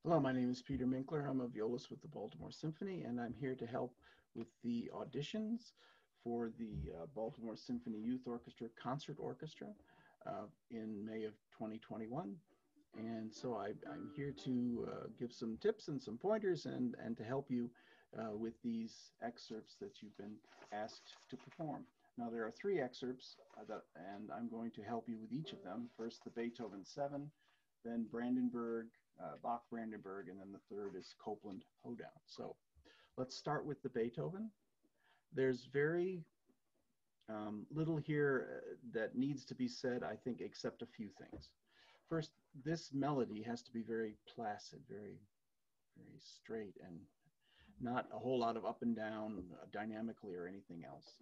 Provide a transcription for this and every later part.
Hello, my name is Peter Minkler. I'm a violist with the Baltimore Symphony, and I'm here to help with the auditions for the Baltimore Symphony Youth Orchestra Concert Orchestra in May of 2021. And so I'm here to give some tips and some pointers and to help you with these excerpts that you've been asked to perform. Now, there are three excerpts, and I'm going to help you with each of them. First, the Beethoven 7, then Brandenburg, Bach Brandenburg, and then the third is Copland Hoedown. So let's start with the Beethoven. There's very little here that needs to be said, I think, except a few things. First, this melody has to be very placid, very straight, and not a whole lot of up and down dynamically or anything else.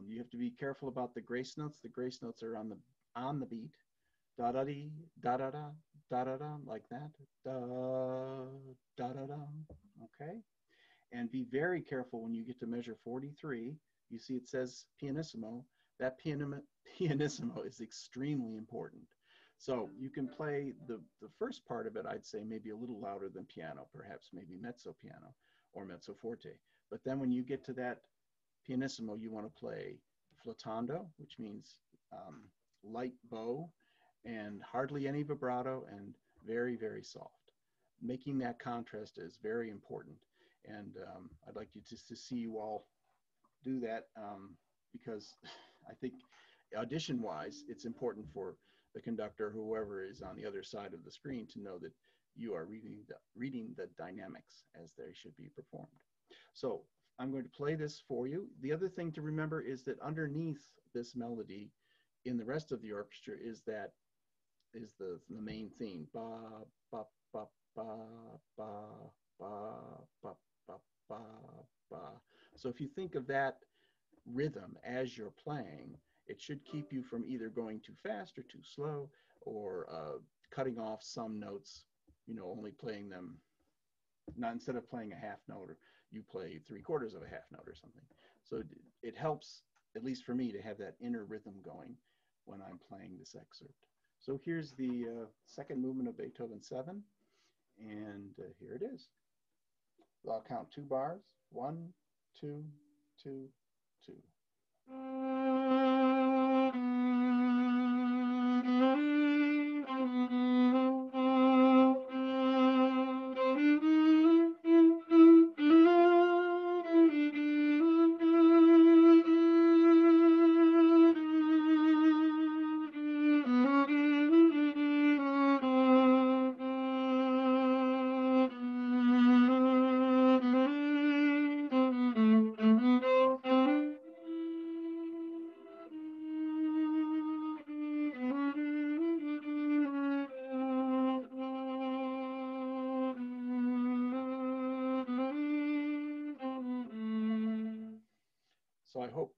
You have to be careful about the grace notes. The grace notes are on the beat. Da da dee, da da da, da da da, like that. Da da da da. Okay. And be very careful when you get to measure 43. You see it says pianissimo. That pianissimo is extremely important. So you can play the first part of it, I'd say maybe a little louder than piano, perhaps maybe mezzo piano or mezzo forte. But then when you get to that pianissimo, you want to play flottando, which means light bow and hardly any vibrato and very, very soft. Making that contrast is very important. And I'd like you to see you all do that because I think audition-wise, it's important for the conductor, whoever is on the other side of the screen, to know that you are reading the dynamics as they should be performed. So I'm going to play this for you. The other thing to remember is that underneath this melody in the rest of the orchestra is the main theme. Ba, ba, ba, ba, ba, ba, ba, ba, ba, ba. So if you think of that rhythm as you're playing, it should keep you from either going too fast or too slow or cutting off some notes, only playing them, not instead of playing a half note, or you play 3/4 of a half note or something. So it helps, at least for me, to have that inner rhythm going when I'm playing this excerpt. So here's the second movement of Beethoven 7, and here it is. I'll count 2 bars. 1, 2, 2, 2. So I hope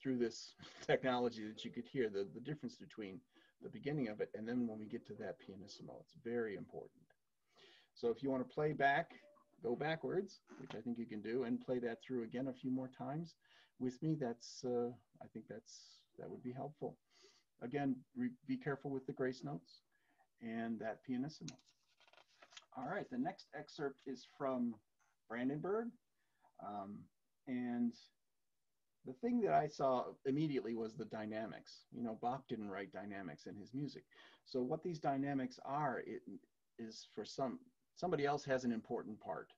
through this technology that you could hear the difference between the beginning of it and then when we get to that pianissimo. It's very important. So if you want to play back, go backwards, which I think you can do, and play that through again a few more times with me. I think that would be helpful. Again, be careful with the grace notes and that pianissimo. All right, the next excerpt is from Brandenburg. And the thing that I saw immediately was the dynamics. Bach didn't write dynamics in his music. So what these dynamics are, it is for somebody else has an important part.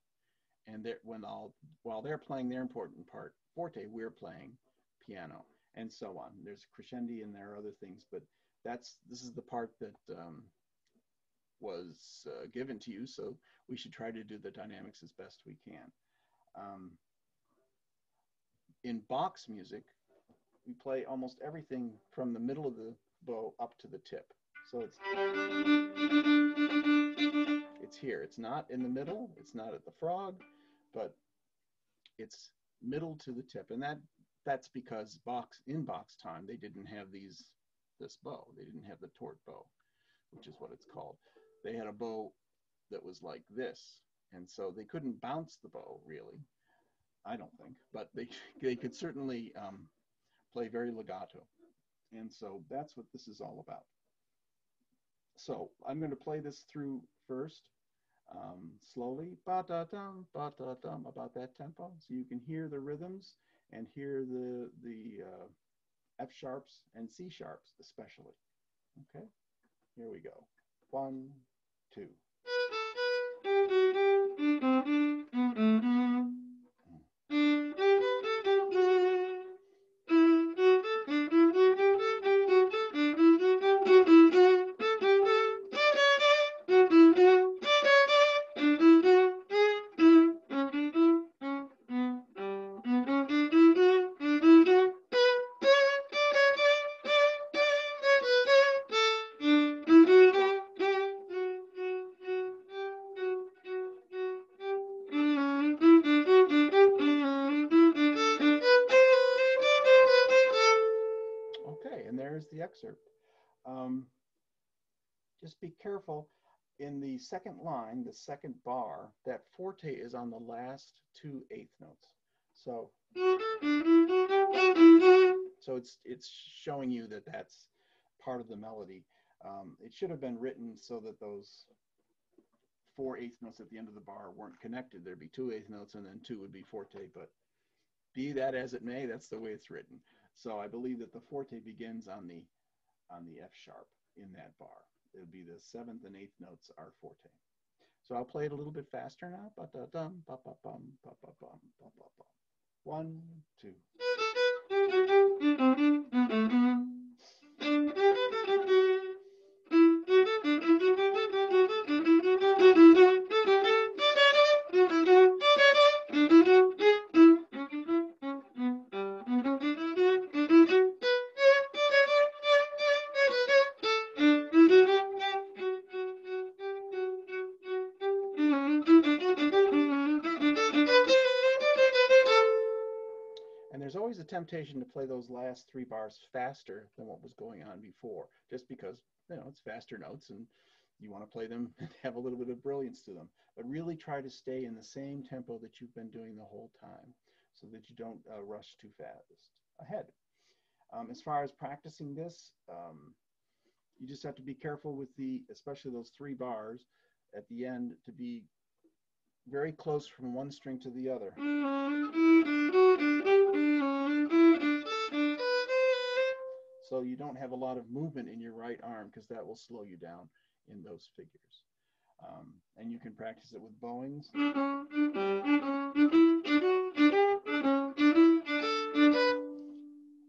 And while they're playing their important part, forte, we're playing piano, and so on. There's crescendi and there are other things, but this is the part that was given to you, so we should try to do the dynamics as best we can. In Bach's music, we play almost everything from the middle of the bow up to the tip. So it's here. It's not in the middle. It's not at the frog, but it's middle to the tip. And that's because in Bach's time, they didn't have this bow. They didn't have the tort bow, which is what it's called. They had a bow that was like this. And so they couldn't bounce the bow, really. I don't think, but they could certainly play very legato. And so that's what this is all about. So I'm going to play this through first, slowly, ba-da-dum, ba-da-dum, about that tempo. So you can hear the rhythms and hear the F sharps and C sharps especially. Okay, here we go. 1, 2. Okay, and there's the excerpt. Um, just be careful in the second line, the second bar, that forte is on the last 2 eighth notes. So it's showing you that that's part of the melody. It should have been written so that those 4 eighth notes at the end of the bar weren't connected. There'd be 2 eighth notes and then 2 would be forte, but be that as it may, that's the way it's written. So I believe that the forte begins on the F sharp in that bar. It'll be the 7th and 8th notes are forte. So I'll play it a little bit faster now. Ba-da-dum, ba-ba-bum, ba-ba-bum, ba-ba-bum. 1, 2. And there's always a temptation to play those last 3 bars faster than what was going on before, just because, it's faster notes and you want to play them and have a little bit of brilliance to them. But really try to stay in the same tempo that you've been doing the whole time so that you don't rush too fast ahead. As far as practicing this, you just have to be careful with especially those 3 bars at the end, to be very close from one string to the other. So you don't have a lot of movement in your right arm, because that will slow you down in those figures. And you can practice it with bowings.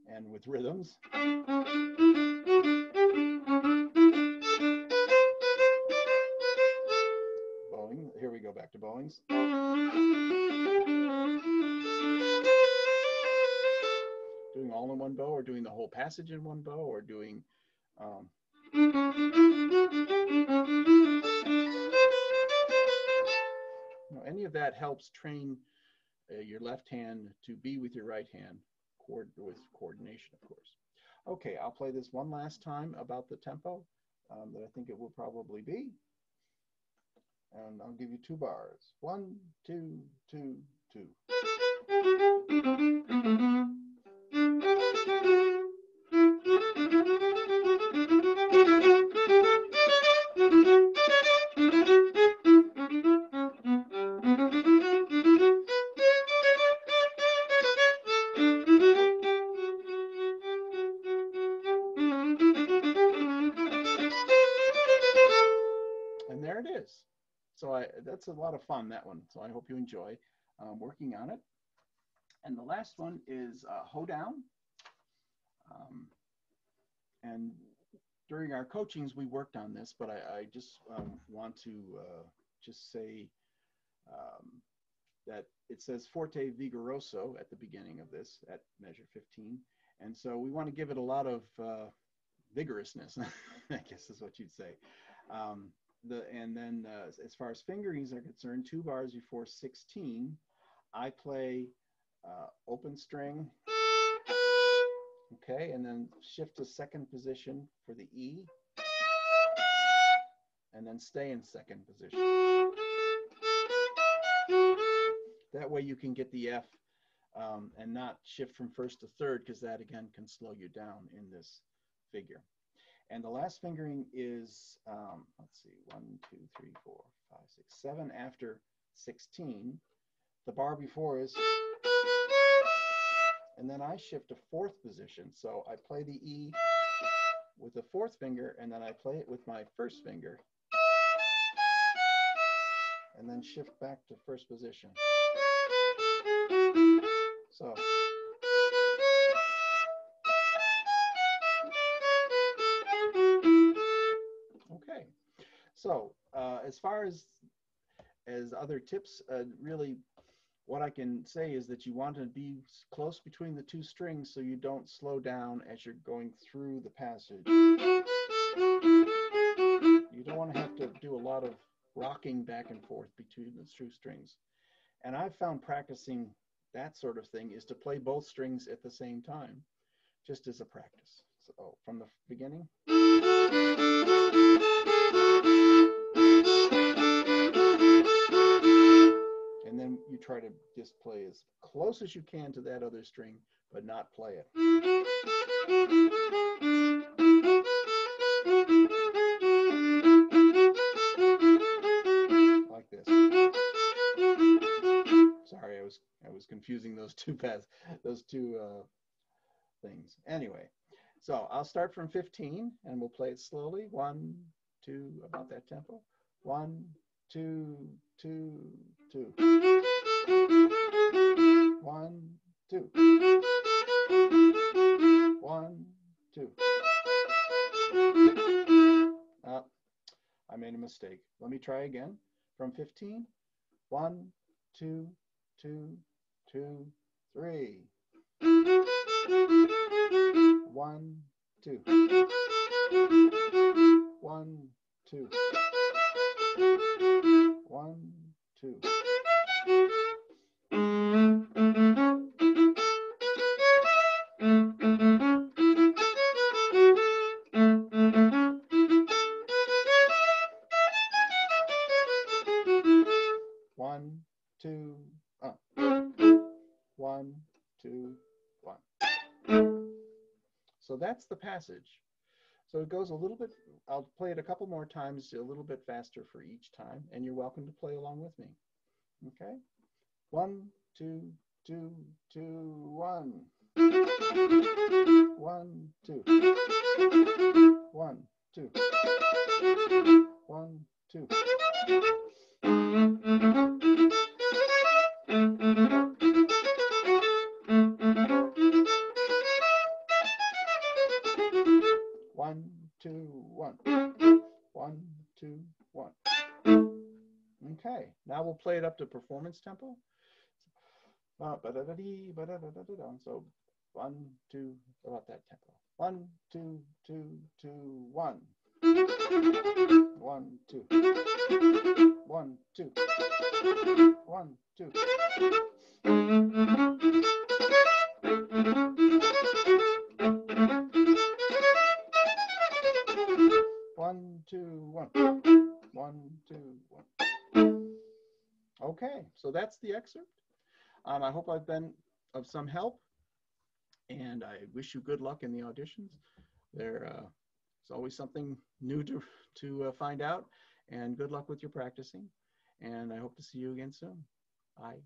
And with rhythms. Bowing. Here we go, back to bowings. Doing all in one bow, or doing the whole passage in one bow, or doing any of that helps train your left hand to be with your right hand, with coordination, of course. Okay, I'll play this one last time about the tempo that I think it will probably be. And I'll give you 2 bars. 1, 2, 2, 2. And there it is. So that's a lot of fun, that one. So I hope you enjoy working on it. And the last one is Hoedown. And during our coachings, we worked on this, but I just want to just say that it says forte vigoroso at the beginning of this, at measure 15. And so we want to give it a lot of vigorousness, I guess is what you'd say. And then as far as fingerings are concerned, 2 bars before 16, I play open string, okay, and then shift to 2nd position for the E, and then stay in 2nd position. That way you can get the F and not shift from 1st to 3rd, because that again can slow you down in this figure. And the last fingering is, let's see, 1, 2, 3, 4, 5, 6, 7 after 16. The bar before is, and then I shift to fourth position. So I play the E with the fourth finger, and then I play it with my first finger, and then shift back to first position. So. Okay. So as far as other tips, really what I can say is that you want to be close between the two strings so you don't slow down as you're going through the passage. You don't want to have to do a lot of rocking back and forth between the two strings. And I've found practicing that sort of thing is to play both strings at the same time, just as a practice. So from the beginning. And then you try to just play as close as you can to that other string, but not play it. Like this. Sorry, I was confusing those two things. Anyway, so I'll start from 15 and we'll play it slowly. 1, 2, about that tempo. 1, 2, 2, 2. 1, 2. 1, 2. I made a mistake. Let me try again. From 15. 1, 2, 2, 2, 3. 1, 2. 1, 2. 1, 2. One, two, 1, 2, 1. So that's the passage. So it goes a little bit, I'll play it a couple more times, a little bit faster for each time, and you're welcome to play along with me. Okay? 1, 2, 2, 2, 1. 1, 2. 1, 2. 1, 2. 1, 2, 1. 1, 2, 1. Okay, now we'll play it up to performance tempo. So 1, 2, about that tempo. 1, 2, 2, 2, 1. 1, 2. 1, 2. 1, 2. 1, 2, 1. 1, 2, 1. Okay, so that's the excerpt. I hope I've been of some help, and I wish you good luck in the auditions. There's always something new to find out, and good luck with your practicing. And I hope to see you again soon. Bye.